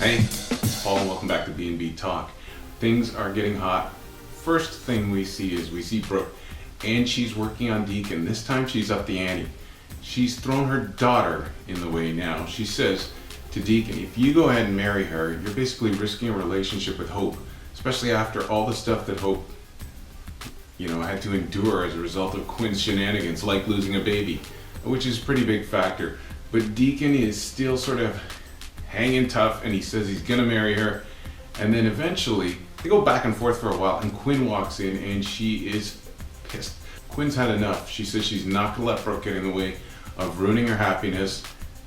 Hey, it's Paul and welcome back to B&B Talk. Things are getting hot. First thing we see Brooke, and she's working on Deacon. This time she's up the ante. She's thrown her daughter in the way now. She says to Deacon, if you go ahead and marry her, you're basically risking a relationship with Hope, especially after all the stuff that Hope, had to endure as a result of Quinn's shenanigans, like losing a baby, which is a pretty big factor. But Deacon is still sort of hanging tough, and he says he's gonna marry her. And then eventually, they go back and forth for a while, and Quinn walks in, and she is pissed. Quinn's had enough. She says she's not gonna let Brooke get in the way of ruining her happiness.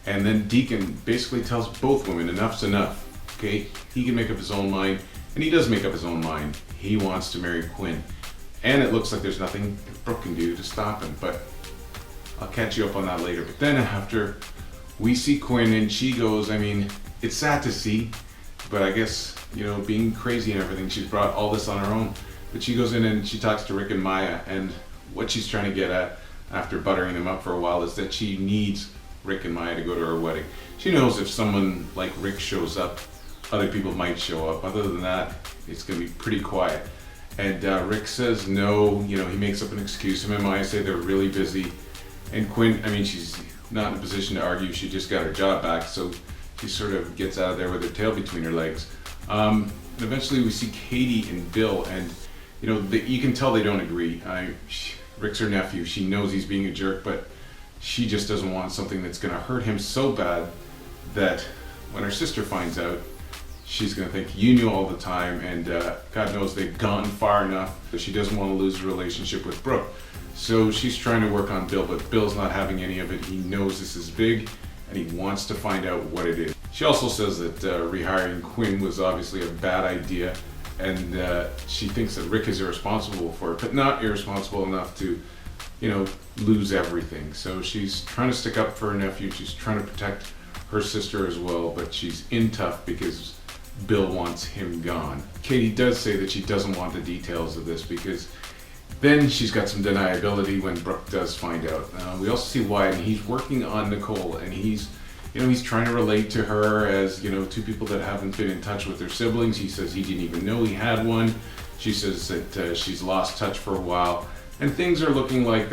And then Deacon basically tells both women, enough's enough, okay? He can make up his own mind, and he does make up his own mind. He wants to marry Quinn. And it looks like there's nothing Brooke can do to stop him, but I'll catch you up on that later. But then after we see Quinn, and she goes, it's sad to see, but I guess, being crazy and everything, she's brought all this on her own. But she goes in and she talks to Rick and Maya, and what she's trying to get at after buttering them up for a while is that she needs Rick and Maya to go to her wedding. She knows if someone like Rick shows up, other people might show up. Other than that, it's going to be pretty quiet. And Rick says no, he makes up an excuse. Him and Maya say they're really busy. And Quinn, she's not in a position to argue. She just got her job back, so she sort of gets out of there with her tail between her legs. And eventually we see Katie and Bill, and you can tell they don't agree. Rick's her nephew. She knows he's being a jerk, but she just doesn't want something that's going to hurt him so bad that when her sister finds out, she's going to think, you knew all the time, and God knows they've gone far enough that she doesn't want to lose a relationship with Brooke. So she's trying to work on Bill, but Bill's not having any of it. He knows this is big, and he wants to find out what it is. She also says that rehiring Quinn was obviously a bad idea, and she thinks that Rick is irresponsible for it, but not irresponsible enough to, lose everything. So she's trying to stick up for her nephew. She's trying to protect her sister as well, but she's in tough because Bill wants him gone. Katie does say that she doesn't want the details of this because then she's got some deniability when Brooke does find out. We also see Wyatt, and he's working on Nicole, and he's trying to relate to her as, two people that haven't been in touch with their siblings. He says he didn't even know he had one. She says that she's lost touch for a while, and things are looking like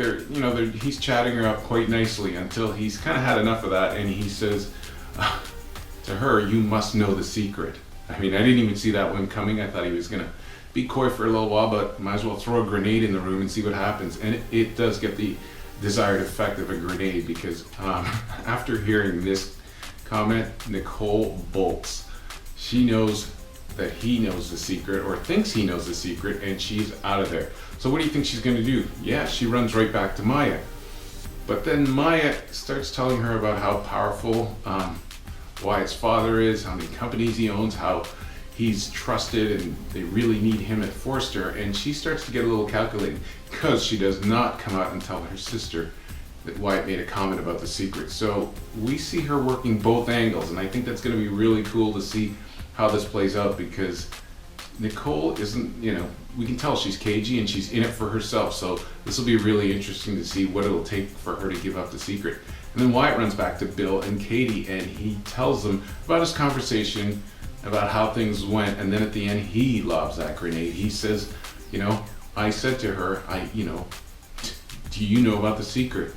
he's chatting her up quite nicely until he's kind of had enough of that, and he says to her, you must know the secret. I didn't even see that one coming. I thought he was gonna be coy for a little while, but might as well throw a grenade in the room and see what happens. And it does get the desired effect of a grenade, because after hearing this comment, Nicole bolts. She knows that he knows the secret, or thinks he knows the secret, and she's out of there. So what do you think she's going to do? Yeah, she runs right back to Maya. But then Maya starts telling her about how powerful Wyatt's father is, how many companies he owns, how he's trusted, and they really need him at Forster. And she starts to get a little calculating, because she does not come out and tell her sister that Wyatt made a comment about the secret. So we see her working both angles, and I think that's going to be really cool to see how this plays out, because Nicole isn't, we can tell she's cagey and she's in it for herself. So this will be really interesting to see what it'll take for her to give up the secret. And then Wyatt runs back to Bill and Katie, and he tells them about his conversation, about how things went, and then at the end he lobs that grenade. He says, I said to her, do you know about the secret?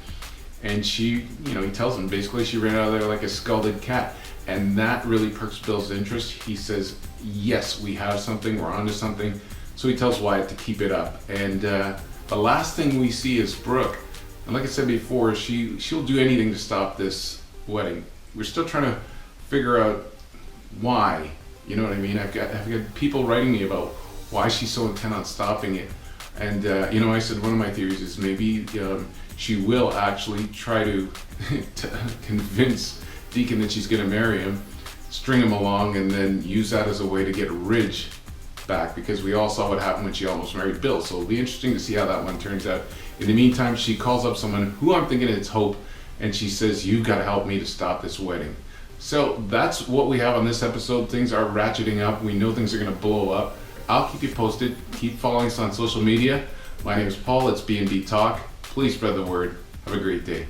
And she, he tells him basically she ran out of there like a scalded cat. And that really perks Bill's interest. He says, yes, we have something, we're onto something. So he tells Wyatt to keep it up. And the last thing we see is Brooke. And like I said before, she'll do anything to stop this wedding. We're still trying to figure out why. You know what I mean? I've got people writing me about why she's so intent on stopping it. And I said one of my theories is maybe she will actually try to convince Deacon that she's going to marry him, string him along, and then use that as a way to get Ridge back, because we all saw what happened when she almost married Bill. So it'll be interesting to see how that one turns out. In the meantime, she calls up someone who I'm thinking it's Hope, and she says, you've got to help me to stop this wedding. So that's what we have on this episode. Things are ratcheting up. We know things are going to blow up. I'll keep you posted. Keep following us on social media. My name is Paul. It's B&B Talk. Please spread the word. Have a great day.